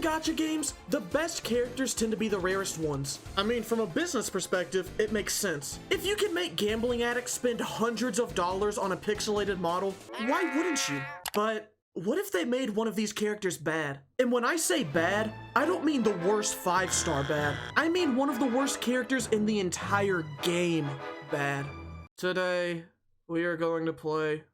In gacha games, the best characters tend to be the rarest ones. I mean, from a business perspective, it makes sense. If you can make gambling addicts spend hundreds of dollars on a pixelated model, why wouldn't you? But what if they made one of these characters bad? And when I say bad, I don't mean the worst 5-star bad. I mean one of the worst characters in the entire game bad. Today, we are going to play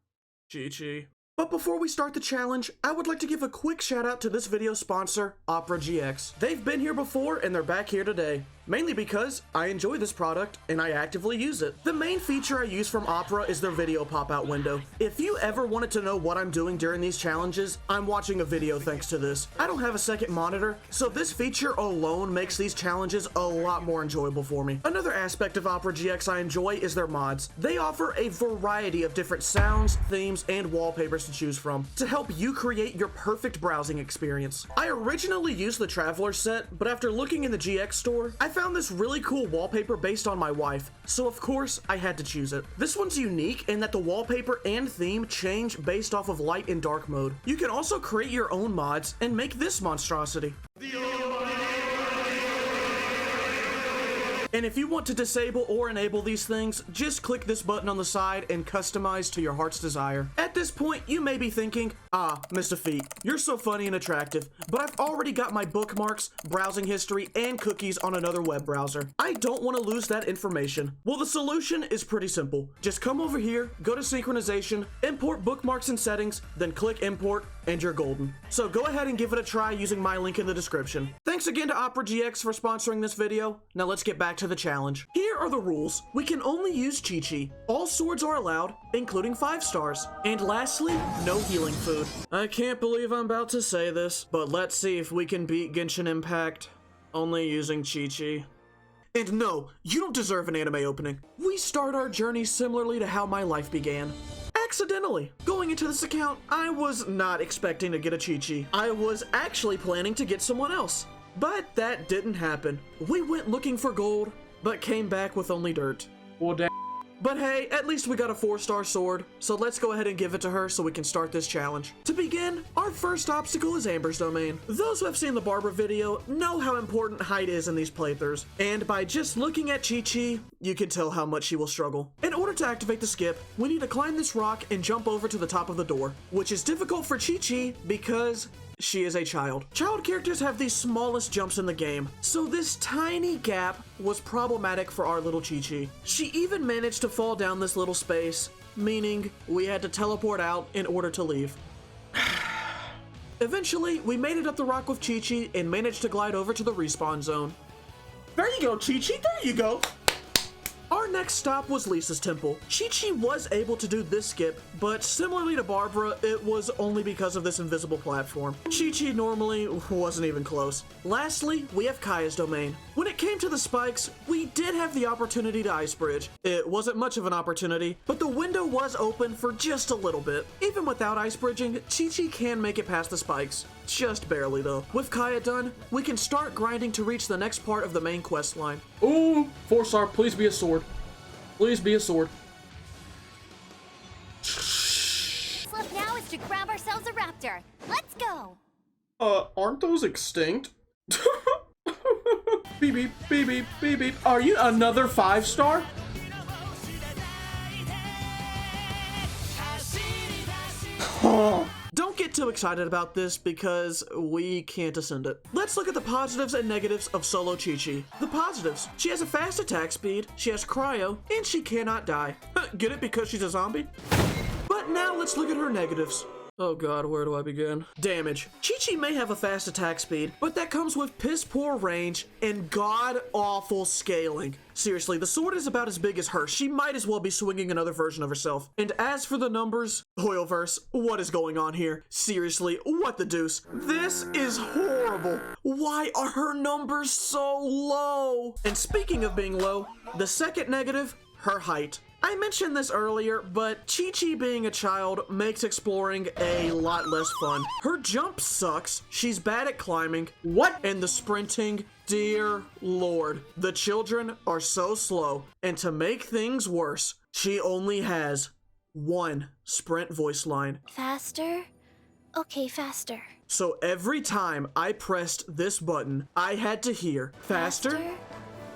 QiQi. But before we start the challenge, I would like to give a quick shout out to this video sponsor, Opera GX. They've been here before and they're back here today. Mainly because I enjoy this product and I actively use it. The main feature I use from Opera is their video pop-out window. If you ever wanted to know what I'm doing during these challenges, I'm watching a video thanks to this. I don't have a second monitor, so this feature alone makes these challenges a lot more enjoyable for me. Another aspect of Opera GX I enjoy is their mods. They offer a variety of different sounds, themes, and wallpapers to choose from to help you create your perfect browsing experience. I originally used the Traveler set, but after looking in the GX store, I found this really cool wallpaper based on my wife, so of course I had to choose it. This one's unique in that the wallpaper and theme change based off of light and dark mode. You can also create your own mods and make this monstrosity. And if you want to disable or enable these things, just click this button on the side and customize to your heart's desire. At this point, you may be thinking, MistahFeet, you're so funny and attractive, but I've already got my bookmarks, browsing history, and cookies on another web browser. I don't want to lose that information. Well, the solution is pretty simple. Just come over here, go to synchronization, import bookmarks and settings, then click import, and you're golden. So go ahead and give it a try using my link in the description. Thanks again to Opera GX for sponsoring this video. Now let's get back to the challenge. Here are the rules. We can only use QiQi. All swords are allowed, including 5 stars. And lastly, no healing food. I can't believe I'm about to say this, but let's see if we can beat Genshin Impact only using QiQi. And no, you don't deserve an anime opening. We start our journey similarly to how my life began. Accidentally. Going into this account, I was not expecting to get a QiQi. I was actually planning to get someone else. But that didn't happen. We went looking for gold, but came back with only dirt. Well, damn. But hey, at least we got a 4-star sword, so let's go ahead and give it to her so we can start this challenge. To begin, our first obstacle is Amber's domain. Those who have seen the Barbara video know how important height is in these playthroughs, and by just looking at QiQi, you can tell how much she will struggle. In order to activate the skip, we need to climb this rock and jump over to the top of the door, which is difficult for QiQi because she is a child. Child characters have the smallest jumps in the game, so this tiny gap was problematic for our little QiQi. She even managed to fall down this little space, meaning we had to teleport out in order to leave. Eventually, we made it up the rock with QiQi and managed to glide over to the respawn zone. There you go, QiQi, there you go! Our next stop was Lisa's temple. QiQi was able to do this skip, but similarly to Barbara, it was only because of this invisible platform. QiQi normally wasn't even close. Lastly, we have Kaya's domain. When it came to the spikes, we did have the opportunity to ice bridge. It wasn't much of an opportunity, but the window was open for just a little bit. Even without ice bridging, QiQi can make it past the spikes. Just barely though. With Kaya done, we can start grinding to reach the next part of the main quest line. Ooh, 4-star, please be a sword. Please be a sword. Slip now is to grab ourselves a raptor. Let's go. Aren't those extinct? Beep beep, beep beep, beep beep. Are you another 5-star? Don't get too excited about this because we can't ascend it. Let's look at the positives and negatives of solo QiQi. The positives: she has a fast attack speed, she has cryo, and she cannot die. Get it because she's a zombie? But now let's look at her negatives. Oh god, where do I begin? Damage. QiQi may have a fast attack speed, but that comes with piss poor range and god-awful scaling. Seriously, the sword is about as big as her. She might as well be swinging another version of herself. And as for the numbers, Oilverse, what is going on here? Seriously, what the deuce? This is horrible. Why are her numbers so low? And speaking of being low, the second negative, her height. I mentioned this earlier, but QiQi being a child makes exploring a lot less fun. Her jump sucks, she's bad at climbing, and the sprinting, dear lord. The children are so slow, and to make things worse, she only has one sprint voice line. Faster? Okay, faster. So every time I pressed this button, I had to hear faster.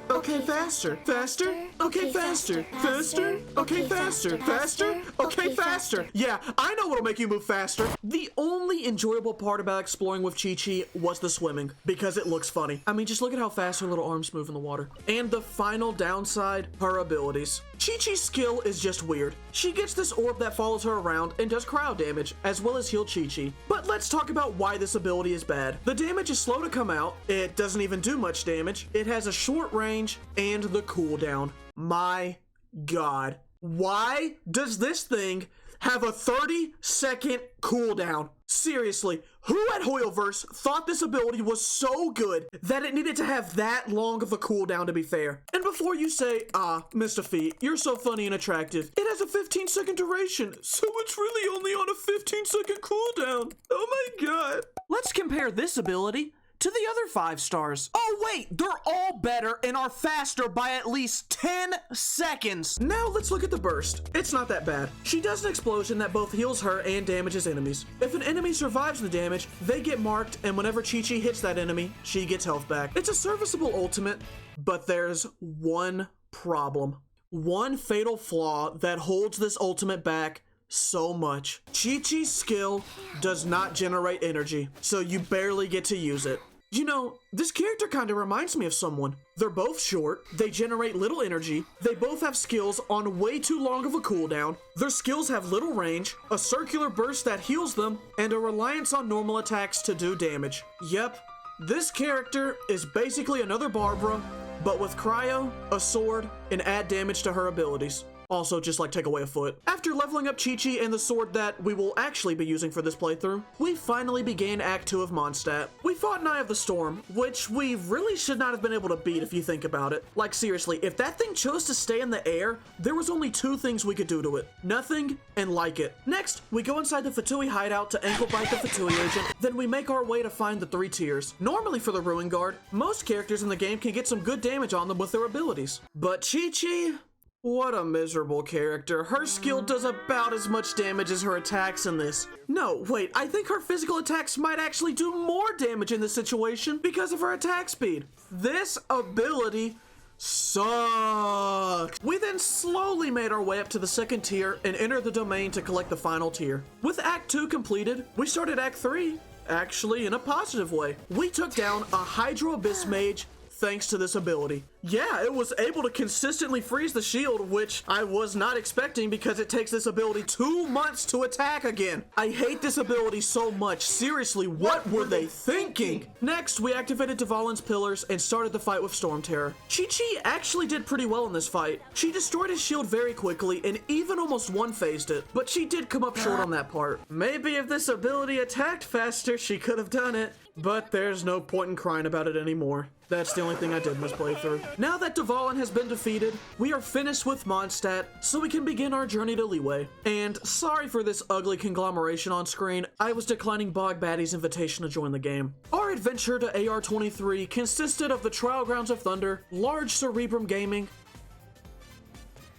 Okay, faster, faster, okay, faster, faster, okay, faster, faster, okay, faster. Yeah, I know what'll make you move faster. The only enjoyable part about exploring with QiQi was the swimming, because it looks funny. I mean, just look at how fast her little arms move in the water. And the final downside, her abilities. QiQi's skill is just weird. She gets this orb that follows her around and does cryo damage, as well as heal QiQi. But let's talk about why this ability is bad. The damage is slow to come out, it doesn't even do much damage, it has a short range, and the cooldown. My god. Why does this thing have a 30-second cooldown? Seriously, who at Hoyoverse thought this ability was so good that it needed to have that long of a cooldown, to be fair? And before you say, MistahFeet, you're so funny and attractive, it has a 15-second duration, so it's really only on a 15-second cooldown. Oh my god. Let's compare this ability to the other 5 stars. Oh wait, they're all better and are faster by at least 10 seconds. Now let's look at the burst. It's not that bad. She does an explosion that both heals her and damages enemies. If an enemy survives the damage, they get marked, and whenever QiQi hits that enemy, she gets health back. It's a serviceable ultimate, but there's one problem. One fatal flaw that holds this ultimate back so much. QiQi's skill does not generate energy, so you barely get to use it. You know, this character kind of reminds me of someone. They're both short, they generate little energy, they both have skills on way too long of a cooldown, their skills have little range, a circular burst that heals them, and a reliance on normal attacks to do damage. Yep, this character is basically another Barbara, but with cryo, a sword, and add damage to her abilities. Also, just like take away a foot. After leveling up QiQi and the sword that we will actually be using for this playthrough, we finally began Act 2 of Mondstadt. We fought Eye of the Storm, which we really should not have been able to beat if you think about it. Like seriously, if that thing chose to stay in the air, there was only 2 things we could do to it. Nothing and like it. Next, we go inside the Fatui hideout to ankle bite the Fatui agent, then we make our way to find the 3 tiers. Normally for the Ruin Guard, most characters in the game can get some good damage on them with their abilities. But QiQi, what a miserable character. Her skill does about as much damage as her attacks in this. No, wait, I think her physical attacks might actually do more damage in this situation because of her attack speed. This ability sucks. We then slowly made our way up to the 2nd tier and entered the domain to collect the final tier. With Act 2 completed, we started Act 3, actually in a positive way. We took down a Hydro Abyss Mage thanks to this ability. Yeah, it was able to consistently freeze the shield, which I was not expecting because it takes this ability 2 months to attack again. I hate this ability so much. Seriously, what were they thinking? Next, we activated Dvalin's pillars and started the fight with Storm Terror. QiQi actually did pretty well in this fight. She destroyed his shield very quickly and even almost one-phased it, but she did come up short on that part. Maybe if this ability attacked faster, she could have done it, but there's no point in crying about it anymore. That's the only thing I did in this playthrough. Now that Dvalin has been defeated, we are finished with Mondstadt, so we can begin our journey to Liyue. And sorry for this ugly conglomeration on screen, I was declining Bog Baddie's invitation to join the game. Our adventure to AR-23 consisted of the Trial Grounds of Thunder, Large Cerebrum Gaming.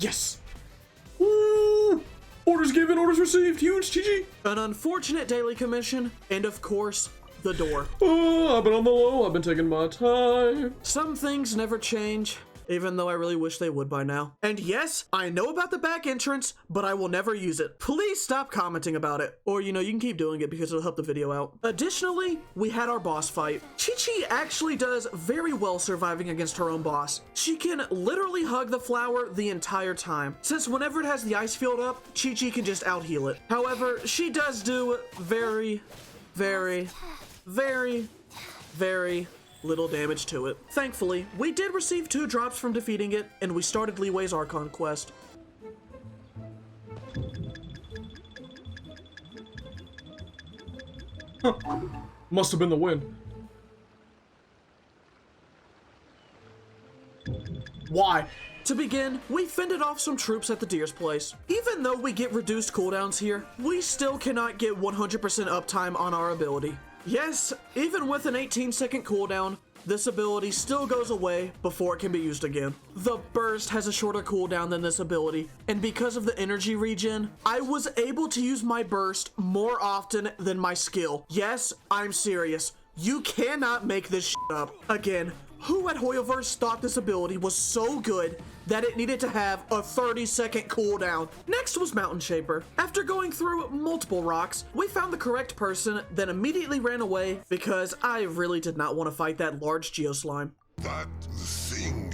Yes! Woo! Orders given, orders received, huge GG! An unfortunate daily commission, and of course, the door. Oh, I've been on the low, I've been taking my time. Some things never change, even though I really wish they would by now. And yes, I know about the back entrance, but I will never use it. Please stop commenting about it. Or, you know, you can keep doing it because it'll help the video out. Additionally, we had our boss fight. QiQi actually does very well surviving against her own boss. She can literally hug the flower the entire time, since whenever it has the ice field up, QiQi can just out-heal it. However, she does do very little damage to it. Thankfully, we did receive 2 drops from defeating it, and we started Liyue's Archon quest. Huh. Must have been the wind. Why? To begin, we fended off some troops at the Deer's place. Even though we get reduced cooldowns here, we still cannot get 100% uptime on our ability. Yes, even with an 18-second cooldown, this ability still goes away before it can be used again. The burst has a shorter cooldown than this ability, and because of the energy regen, I was able to use my burst more often than my skill. Yes, I'm serious. You cannot make this shit up. Again, who at Hoyoverse thought this ability was so good that it needed to have a 30-second cooldown? Next was Mountain Shaper. After going through multiple rocks, we found the correct person, then immediately ran away because I really did not want to fight that large Geoslime. That thing.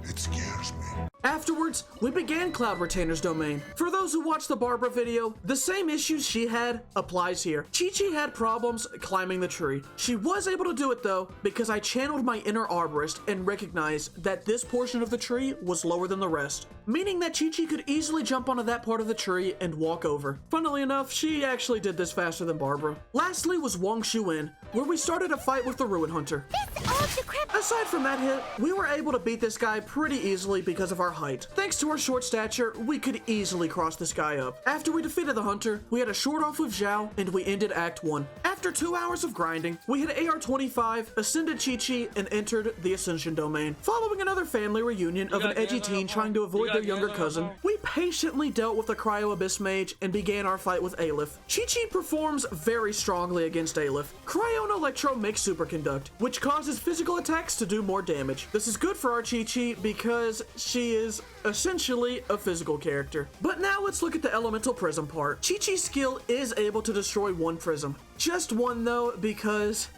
It scares me. Afterwards, we began Cloud Retainer's domain. For those who watched the Barbara video, the same issues she had applies here. QiQi had problems climbing the tree. She was able to do it though, because I channeled my inner arborist and recognized that this portion of the tree was lower than the rest, meaning that QiQi could easily jump onto that part of the tree and walk over. Funnily enough, she actually did this faster than Barbara. Lastly was Wang Shuin, where we started a fight with the Ruin Hunter. This old decrepit. Aside from that hit, we were able to beat this guy pretty easily because of our height. Thanks to our short stature, we could easily cross this guy up. After we defeated the hunter, we had a short off with Zhao, and we ended Act 1. After 2 hours of grinding, we hit AR-25, ascended QiQi, and entered the Ascension domain. Following another family reunion of an edgy teen trying to avoid their younger cousin, we patiently dealt with the Cryo Abyss Mage and began our fight with Aleph. QiQi performs very strongly against Aleph. Cryo and Electro make Superconduct, which causes physical attacks to do more damage. This is good for our QiQi because she is essentially a physical character. But now let's look at the Elemental Prism part. QiQi's skill is able to destroy 1 prism. Just 1 though, because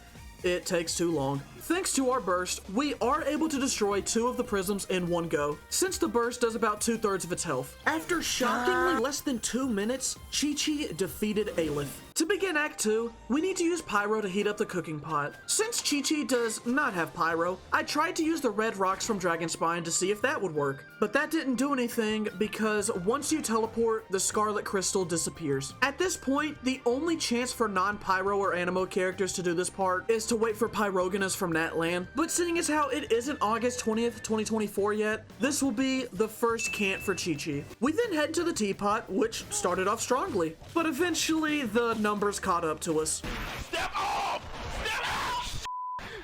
it takes too long. Thanks to our burst, we are able to destroy 2 of the prisms in 1 go, since the burst does about 2/3 of its health. After shockingly less than 2 minutes, QiQi defeated Aleph. To begin Act 2, we need to use Pyro to heat up the cooking pot. Since QiQi does not have Pyro, I tried to use the red rocks from Dragonspine to see if that would work, but that didn't do anything because once you teleport, the Scarlet Crystal disappears. At this point, the only chance for non-Pyro or Anemo characters to do this part is to wait for Pyrogonus from Natlan, but seeing as how it isn't August 20th, 2024 yet, this will be the first cant for QiQi. We then head to the teapot, which started off strongly, but eventually the numbers caught up to us. Step off! Step off!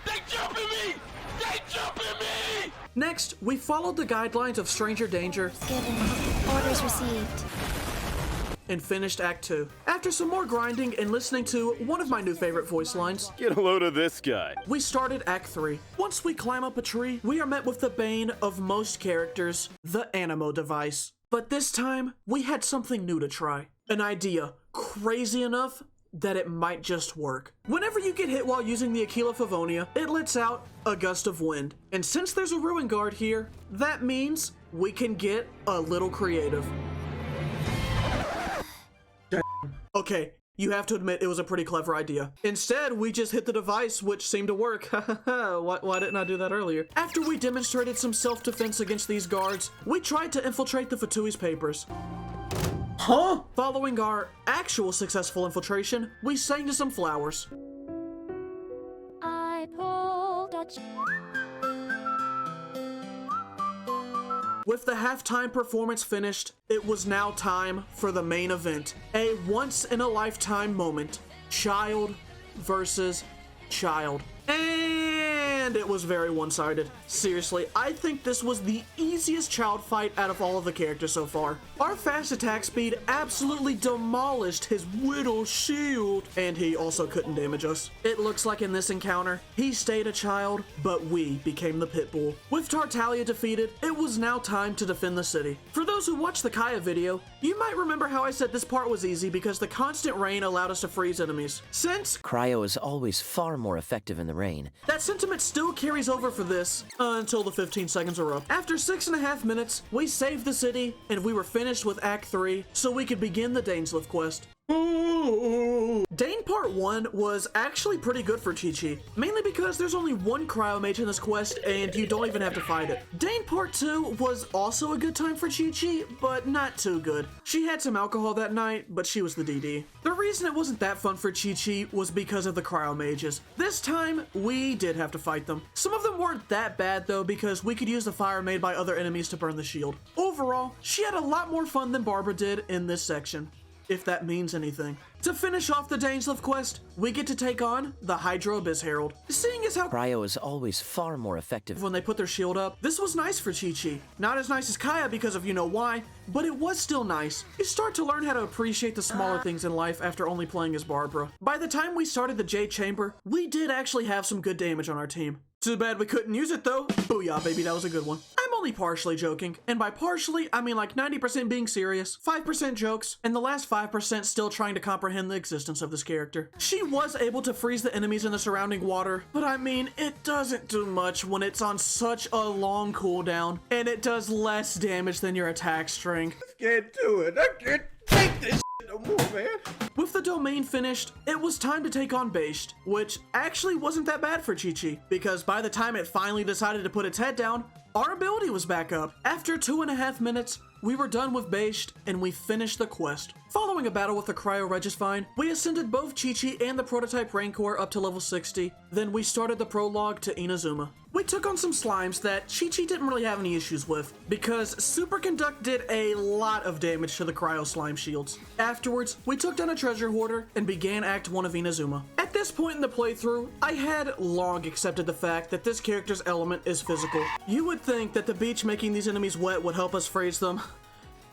They jumping me! They jumping me! Next, we followed the guidelines of Stranger Danger Given. Orders received. and finished Act 2. After some more grinding and listening to one of my new favorite voice lines, Get a load of this guy. we started Act 3. Once we climb up a tree, we are met with the bane of most characters, the Anemo device. But this time, we had something new to try. An idea crazy enough that it might just work. Whenever you get hit while using the Aquila Favonia, it lets out a gust of wind. And since there's a Ruin Guard here, that means we can get a little creative. Okay, you have to admit it was a pretty clever idea. Instead, we just hit the device, which seemed to work. Why didn't I do that earlier? After we demonstrated some self-defense against these guards, we tried to infiltrate the Fatui's papers. Huh? Following our actual successful infiltration, we sang to some flowers. I pulled a With the halftime performance finished, it was now time for the main event. A once-in-a-lifetime moment. Child versus child. And it was very one-sided. Seriously, I think this was the easiest child fight out of all of the characters so far. Our fast attack speed absolutely demolished his Whittle shield, and he also couldn't damage us. It looks like in this encounter, he stayed a child, but we became the pit bull. With Tartaglia defeated, it was now time to defend the city. For those who watched the Kaya video, you might remember how I said this part was easy because the constant rain allowed us to freeze enemies. Since Cryo is always far more effective in the rain. that sentiment still carries over for this until the 15 seconds are up. After 6.5 minutes, we saved the city and we were finished with Act 3 so we could begin the Dainsliff quest. Dane Part 1 was actually pretty good for QiQi, mainly because there's only one Cryo Mage in this quest and you don't even have to fight it. Dane Part 2 was also a good time for QiQi, but not too good. She had some alcohol that night, but she was the DD. The reason it wasn't that fun for QiQi was because of the Cryo Mages. This time, we did have to fight them. Some of them weren't that bad though because we could use the fire made by other enemies to burn the shield. Overall, she had a lot more fun than Barbara did in this section. if that means anything. To finish off the Dainsleif quest, we get to take on the Hydro Abyss Herald. Seeing as how Cryo is always far more effective. when they put their shield up, this was nice for QiQi. Not as nice as Kaya because of you know why, but it was still nice. You start to learn how to appreciate the smaller things in life after only playing as Barbara. By the time we started the Jade Chamber, we did actually have some good damage on our team. Too bad we couldn't use it though. Booyah, baby, that was a good one. I'm only partially joking, and by partially, I mean like 90% being serious, 5% jokes, and the last 5% still trying to comprehend the existence of this character. She was able to freeze the enemies in the surrounding water, but I mean, it doesn't do much when it's on such a long cooldown, and it does less damage than your attack string. Can't do it. I can't take this no more, man. With the domain finished, it was time to take on Bashed, which actually wasn't that bad for QiQi, because by the time it finally decided to put its head down, our ability was back up. After 2.5 minutes, we were done with Bashed, and we finished the quest. Following a battle with the Cryo Registine, we ascended both QiQi and the prototype Rancor up to level 60, then we started the prologue to Inazuma. We took on some slimes that QiQi didn't really have any issues with, because Superconduct did a lot of damage to the Cryo Slime shields. Afterwards, we took down a treasure hoarder and began Act 1 of Inazuma. At this point in the playthrough, I had long accepted the fact that this character's element is physical. You would think that the beach making these enemies wet would help us freeze them,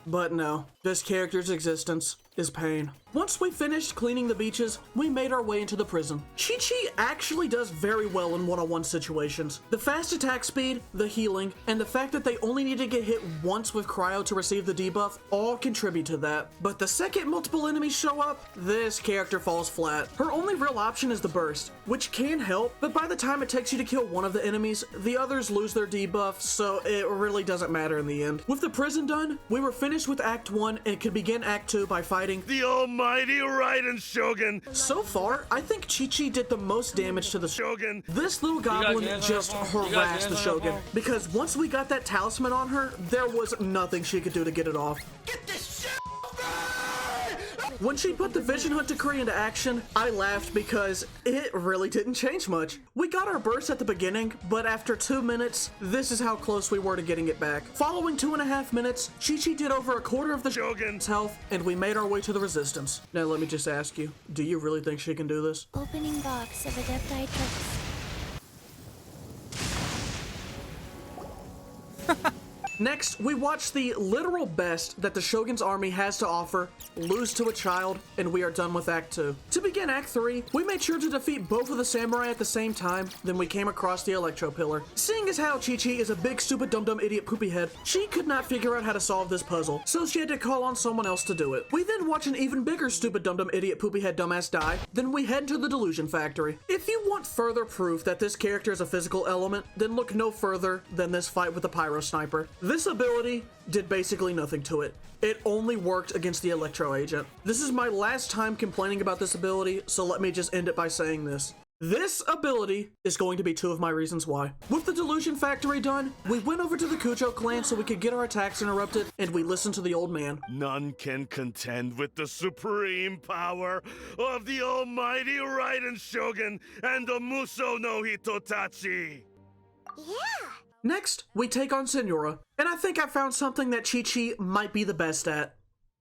but no, this character's existence is pain. Once we finished cleaning the beaches, we made our way into the prison. QiQi actually does very well in one-on-one situations. The fast attack speed, the healing, and the fact that they only need to get hit once with Cryo to receive the debuff all contribute to that. But the second multiple enemies show up, this character falls flat. Her only real option is the burst, which can help, but by the time it takes you to kill one of the enemies, the others lose their debuff, so it really doesn't matter in the end. With the prison done, we were finished with Act 1 and could begin Act 2 by fighting The almighty Raiden Shogun! So far, I think QiQi did the most damage to the Shogun! This little goblin answer just that phone? You guys harassed the answer that Shogun, phone? because once we got that talisman on her, there was nothing she could do to get it off. Get this shit off me! When she put the Vision Hunt Decree into action, I laughed because it really didn't change much. We got our burst at the beginning, but after 2 minutes, this is how close we were to getting it back. Following 2.5 minutes, QiQi did over a quarter of the Shogun's health, and we made our way to the Resistance. Now let me just ask you, do you really think she can do this? Opening box of Adepti Tricks. Next, we watch the literal best that the Shogun's army has to offer, lose to a child, and we are done with Act 2. To begin Act 3, we made sure to defeat both of the samurai at the same time, then we came across the Electro Pillar. Seeing as how QiQi is a big stupid dum-dum idiot poopy head, she could not figure out how to solve this puzzle, so she had to call on someone else to do it. We then watch an even bigger stupid dum-dum idiot poopy head dumbass die, then we head to the Delusion Factory. If you want further proof that this character is a physical element, then look no further than this fight with the Pyro Sniper. This ability did basically nothing to it. It only worked against the Electro Agent. This is my last time complaining about this ability, so let me just end it by saying this. This ability is going to be 2 of my reasons why. With the Delusion Factory done, we went over to the Kujo clan so we could get our attacks interrupted, and we listened to the old man. None can contend with the supreme power of the almighty Raiden Shogun and the Muso no Hitotachi! Yeah! Next, we take on Senora, and I think I found something that QiQi might be the best at.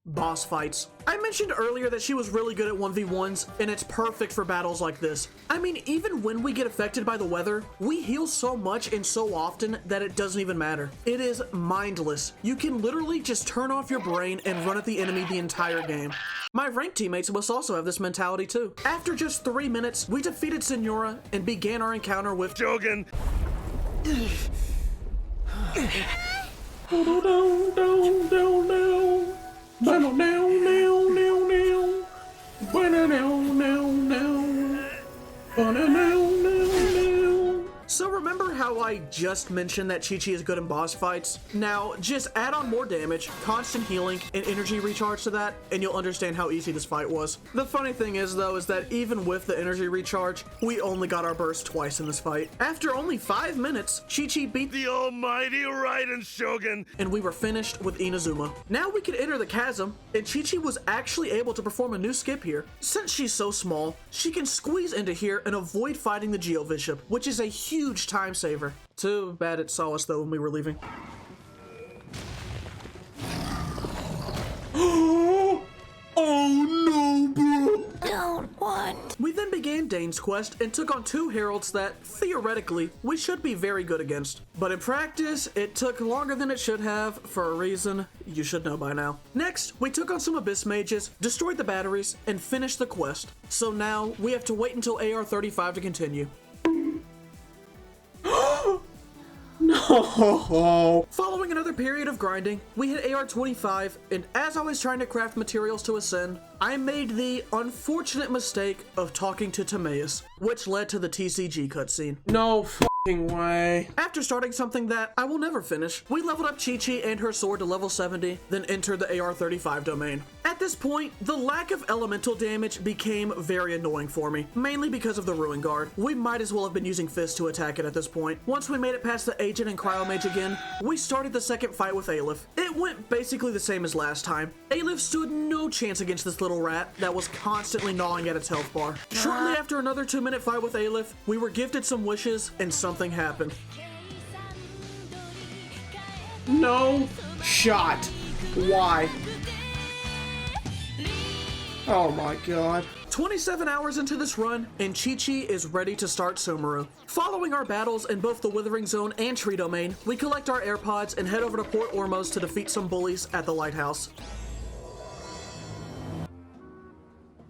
Boss fights. I mentioned earlier that she was really good at 1v1s, and it's perfect for battles like this. I mean, even when we get affected by the weather, we heal so much and so often that it doesn't even matter. It is mindless. You can literally just turn off your brain and run at the enemy the entire game. My ranked teammates must also have this mentality too. After just 3 minutes, we defeated Senora and began our encounter with Shogun! So remember how I just mentioned that QiQi is good in boss fights? Now, just add on more damage, constant healing, and energy recharge to that, and you'll understand how easy this fight was. The funny thing is, though, is that even with the energy recharge, we only got our burst twice in this fight. After only 5 minutes, QiQi beat The almighty Raiden Shogun! and we were finished with Inazuma. Now we could enter the chasm, and QiQi was actually able to perform a new skip here. Since she's so small, she can squeeze into here and avoid fighting the Geobishop, which is a huge time saver. Too bad it saw us though when we were leaving. Oh Oh no, bro. Don't want. We then began Dane's quest and took on 2 heralds that, theoretically, we should be very good against. But in practice, it took longer than it should have for a reason you should know by now. Next, we took on some abyss mages, destroyed the batteries, and finished the quest. So now, we have to wait until AR-35 to continue. No. Following another period of grinding, we hit AR-25, and as I was trying to craft materials to ascend, I made the unfortunate mistake of talking to Timaeus, which led to the TCG cutscene. No fucking way. After starting something that I will never finish, we leveled up QiQi and her sword to level 70, then entered the AR-35 domain. At this point, the lack of elemental damage became very annoying for me, mainly because of the Ruin Guard. We might as well have been using fists to attack it at this point. Once we made it past the Agent and Cryomage again, we started the second fight with Aleph. It went basically the same as last time. Aleph stood no chance against this little rat that was constantly gnawing at its health bar. Shortly after another 2-minute fight with Aleph, we were gifted some wishes and something happened. No shot. Why? Oh my god. 27 hours into this run, and QiQi is ready to start Sumeru. Following our battles in both the Withering Zone and Tree Domain, we collect our AirPods and head over to Port Ormos to defeat some bullies at the lighthouse.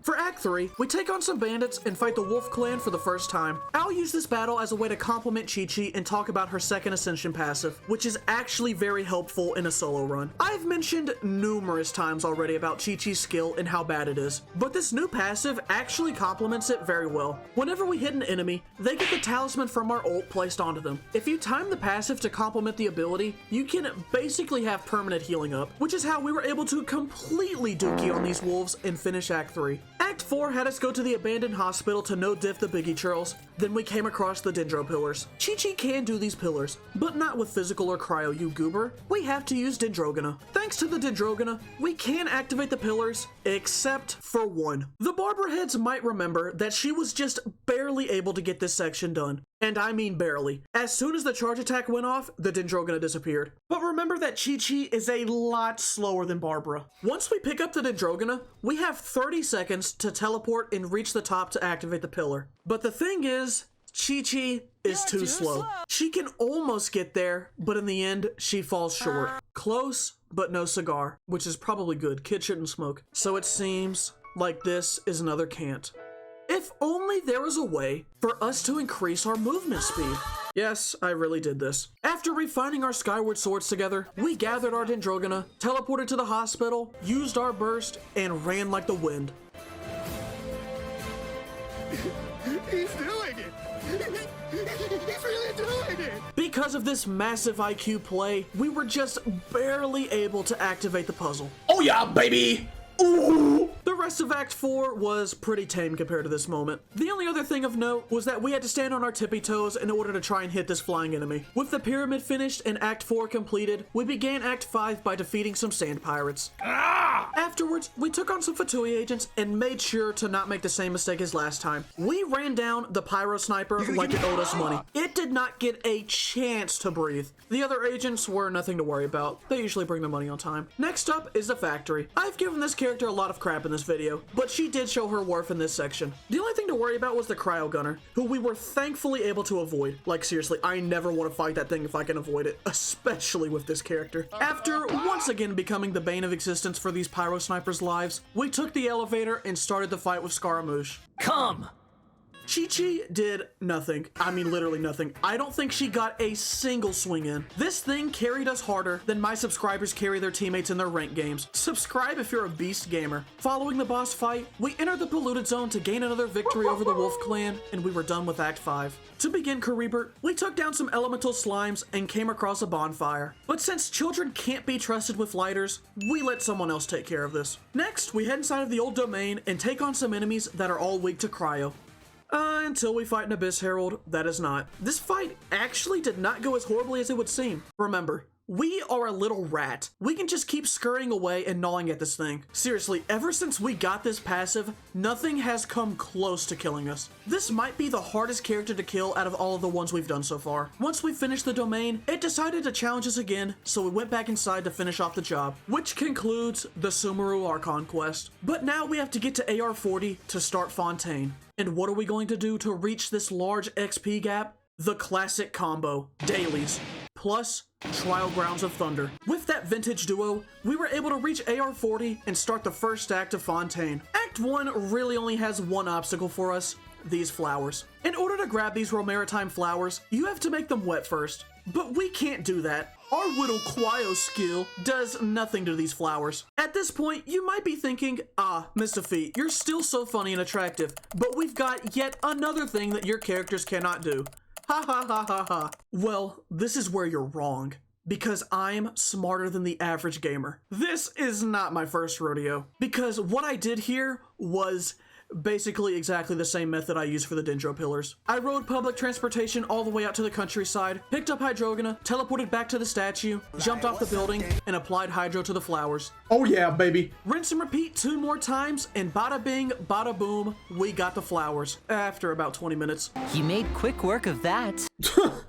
For Act 3, we take on some bandits and fight the Wolf Clan for the first time. I'll use this battle as a way to compliment QiQi and talk about her second Ascension passive, which is actually very helpful in a solo run. I've mentioned numerous times already about QiQi's skill and how bad it is, but this new passive actually complements it very well. Whenever we hit an enemy, they get the talisman from our ult placed onto them. If you time the passive to complement the ability, you can basically have permanent healing up, which is how we were able to completely dookie on these wolves and finish Act 3. Act 4 had us go to the abandoned hospital to no-diff the Biggie Churls. Then we came across the Dendro Pillars. QiQi can do these pillars, but not with physical or cryo, you goober. We have to use Dendrogona. Thanks to the Dendrogona, we can activate the pillars, except for one. The Barber Heads might remember that she was just barely able to get this section done. And I mean barely. As soon as the charge attack went off, the Dendrogona disappeared. But remember that QiQi is a lot slower than Barbara. Once we pick up the Dendrogona, we have 30 seconds to teleport and reach the top to activate the pillar. But the thing is, QiQi is too slow. She can almost get there, but in the end, she falls short. Close, but no cigar, which is probably good. Kids shouldn't smoke. So it seems like this is another can't. If only there was a way for us to increase our movement speed. Yes, I really did this. After refining our Skyward Swords together, we gathered our Dendrogona, teleported to the hospital, used our burst, and ran like the wind. He's doing it! He's really doing it! Because of this massive IQ play, we were just barely able to activate the puzzle. Oh yeah, baby! Ooh. The rest of Act 4 was pretty tame compared to this moment. The only other thing of note was that we had to stand on our tippy toes in order to try and hit this flying enemy. With the pyramid finished and Act 4 completed, we began Act 5 by defeating some sand pirates. Afterwards, we took on some Fatui agents and made sure to not make the same mistake as last time. We ran down the pyro sniper like it owed us money. It did not get a chance to breathe. The other agents were nothing to worry about. They usually bring the money on time. Next up is the factory. I've given this character a lot of crap in this video, but she did show her worth in this section. The only thing to worry about was the cryo gunner, who we were thankfully able to avoid. Like seriously, I never want to fight that thing if I can avoid it, especially with this character. After once again becoming the bane of existence for these pyro snipers' lives, we took the elevator and started the fight with Scaramouche. Come! QiQi did nothing. I mean, literally nothing. I don't think she got a single swing in. This thing carried us harder than my subscribers carry their teammates in their ranked games. Subscribe if you're a beast gamer. Following the boss fight, we entered the polluted zone to gain another victory over the Wolf Clan, and we were done with Act 5. To begin Karibert, we took down some elemental slimes and came across a bonfire. But since children can't be trusted with lighters, we let someone else take care of this. Next, we head inside of the old domain and take on some enemies that are all weak to cryo. Until we fight an Abyss Herald, that is not. This fight actually did not go as horribly as it would seem. Remember, We are a little rat. We can just keep scurrying away and gnawing at this thing. Seriously, ever since we got this passive, nothing has come close to killing us. This might be the hardest character to kill out of all of the ones we've done so far. Once we finished the domain, it decided to challenge us again, so we went back inside to finish off the job, which concludes the Sumeru Archon quest. But now we have to get to AR40 to start Fontaine. And what are we going to do to reach this large XP gap? The classic combo, dailies, plus Trial Grounds of Thunder. With that vintage duo, we were able to reach AR40 and start the first act of Fontaine. Act 1 really only has one obstacle for us, these flowers. In order to grab these Romaritime flowers, you have to make them wet first. But we can't do that. Our Whittle Quio skill does nothing to these flowers. At this point, you might be thinking, MistahFeet, you're still so funny and attractive, but we've got yet another thing that your characters cannot do. Ha ha ha ha ha. Well, this is where you're wrong. Because I'm smarter than the average gamer. This is not my first rodeo. Because what I did here was basically exactly the same method I used for the Dendro Pillars. I rode public transportation all the way out to the countryside, picked up Hydrogena, teleported back to the statue, jumped off the building, and applied Hydro to the flowers. Oh yeah, baby. Rinse and repeat 2 more times, and bada bing, bada boom, we got the flowers. After about 20 minutes. You made quick work of that.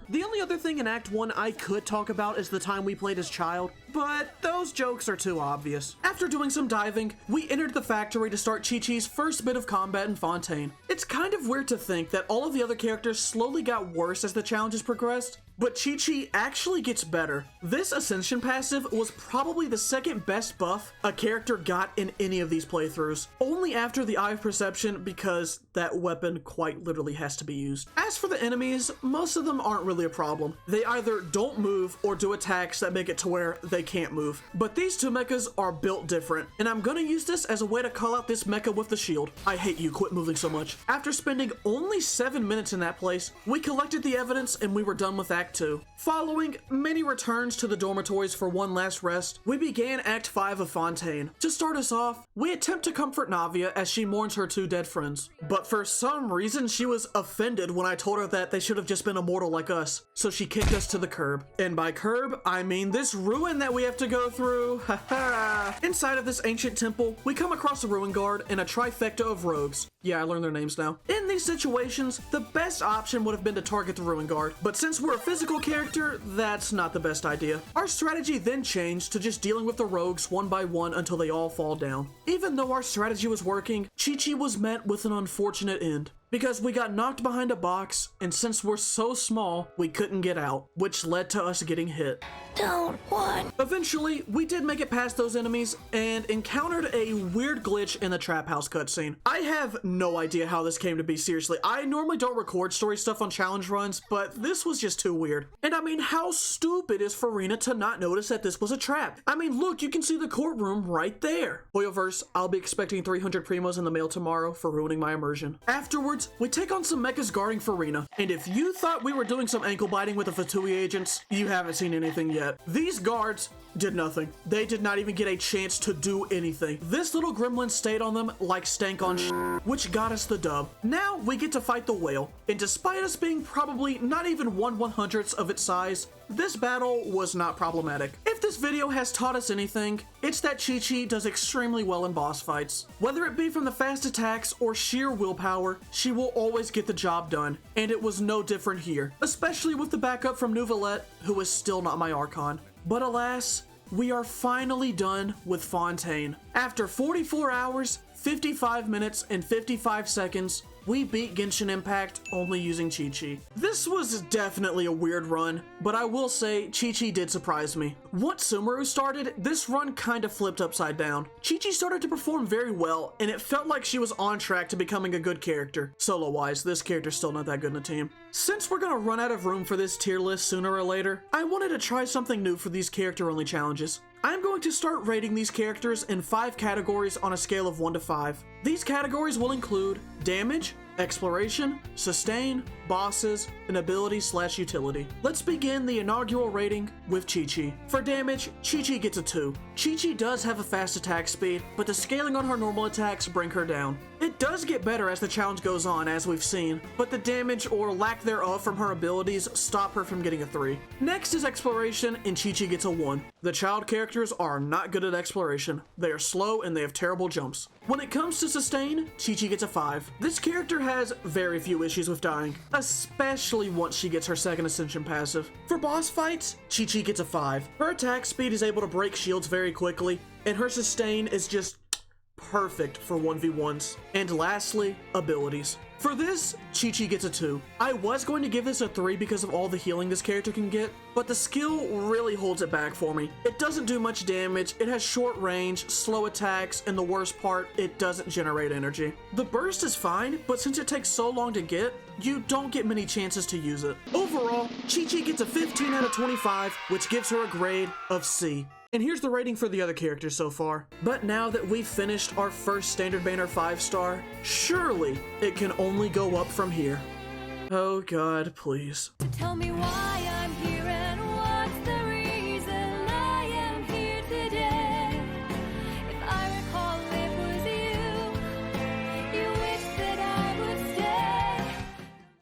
The only other thing in Act 1 I could talk about is the time we played as Child, but those jokes are too obvious. After doing some diving, we entered the factory to start QiQi's first bit of combat in Fontaine. It's kind of weird to think that all of the other characters slowly got worse as the challenges progressed, but QiQi actually gets better. This Ascension passive was probably the second best buff a character got in any of these playthroughs. Only after the Eye of Perception, because that weapon quite literally has to be used. As for the enemies, most of them aren't really a problem. They either don't move or do attacks that make it to where they can't move. But these 2 mechas are built different, and I'm gonna use this as a way to call out this mecha with the shield. I hate you, quit moving so much. After spending only 7 minutes in that place, we collected the evidence and we were done with Act 2. Following many returns to the dormitories for one last rest, we began Act 5 of Fontaine. To start us off, we attempt to comfort Navia as she mourns her 2 dead friends. But for some reason, she was offended when I told her that they should have just been immortal like us, so she kicked us to the curb. And by curb, I mean this ruin that we have to go through. Haha. Inside of this ancient temple, we come across a ruin guard and a trifecta of rogues. Yeah, I learned their names now. In these situations, the best option would have been to target the ruin guard, but since we're a physical character, that's not the best idea. Our strategy then changed to just dealing with the rogues one by one until they all fall down. Even though our strategy was working, QiQi was met with an unfortunate end. Because we got knocked behind a box, and since we're so small, we couldn't get out, which led to us getting hit. Don't want. Eventually, we did make it past those enemies, and encountered a weird glitch in the trap house cutscene. I have no idea how this came to be, seriously. I normally don't record story stuff on challenge runs, but this was just too weird. And I mean, how stupid is Farina to not notice that this was a trap? I mean, look, you can see the courtroom right there. Hoyoverse, I'll be expecting 300 primos in the mail tomorrow for ruining my immersion. Afterwards, we take on some mechas guarding Farina, and if you thought we were doing some ankle biting with the Fatui agents, you haven't seen anything yet. These guards did nothing. They did not even get a chance to do anything. This little gremlin stayed on them like stank on which got us the dub. Now we get to fight the whale, and despite us being probably not even 1/100th of its size, this battle was not problematic. If this video has taught us anything, it's that QiQi does extremely well in boss fights. Whether it be from the fast attacks or sheer willpower, she will always get the job done, and it was no different here, especially with the backup from Nouvelette, who is still not my Archon. But alas, we are finally done with Fontaine. After 44 hours, 55 minutes, and 55 seconds, we beat Genshin Impact only using QiQi. This was definitely a weird run, but I will say QiQi did surprise me. Once Sumeru started, this run kind of flipped upside down. QiQi started to perform very well, and it felt like she was on track to becoming a good character. Solo-wise, this character's still not that good in a team. Since we're gonna run out of room for this tier list sooner or later, I wanted to try something new for these character-only challenges. I'm going to start rating these characters in 5 categories on a scale of 1 to 5. These categories will include damage, exploration, sustain, bosses, and ability/utility. Let's begin the inaugural rating with QiQi. For damage, QiQi gets a 2. QiQi does have a fast attack speed, but the scaling on her normal attacks bring her down. It does get better as the challenge goes on, as we've seen, but the damage or lack thereof from her abilities stop her from getting a 3. Next is exploration, and QiQi gets a 1. The child characters are not good at exploration. They are slow and they have terrible jumps. When it comes to sustain, QiQi gets a 5. This character has very few issues with dying, especially once she gets her second ascension passive. For boss fights, QiQi gets a 5. Her attack speed is able to break shields very quickly, and her sustain is just perfect for 1v1s. And lastly, abilities. For this, QiQi gets a 2. I was going to give this a 3 because of all the healing this character can get, but the skill really holds it back for me. It doesn't do much damage, it has short range, slow attacks, and the worst part, it doesn't generate energy. The burst is fine, but since it takes so long to get, you don't get many chances to use it. Overall, QiQi gets a 15 out of 25, which gives her a grade of C. And here's the rating for the other characters so far. But now that we've finished our first standard banner 5-star, surely it can only go up from here. Oh God, please. Tell me why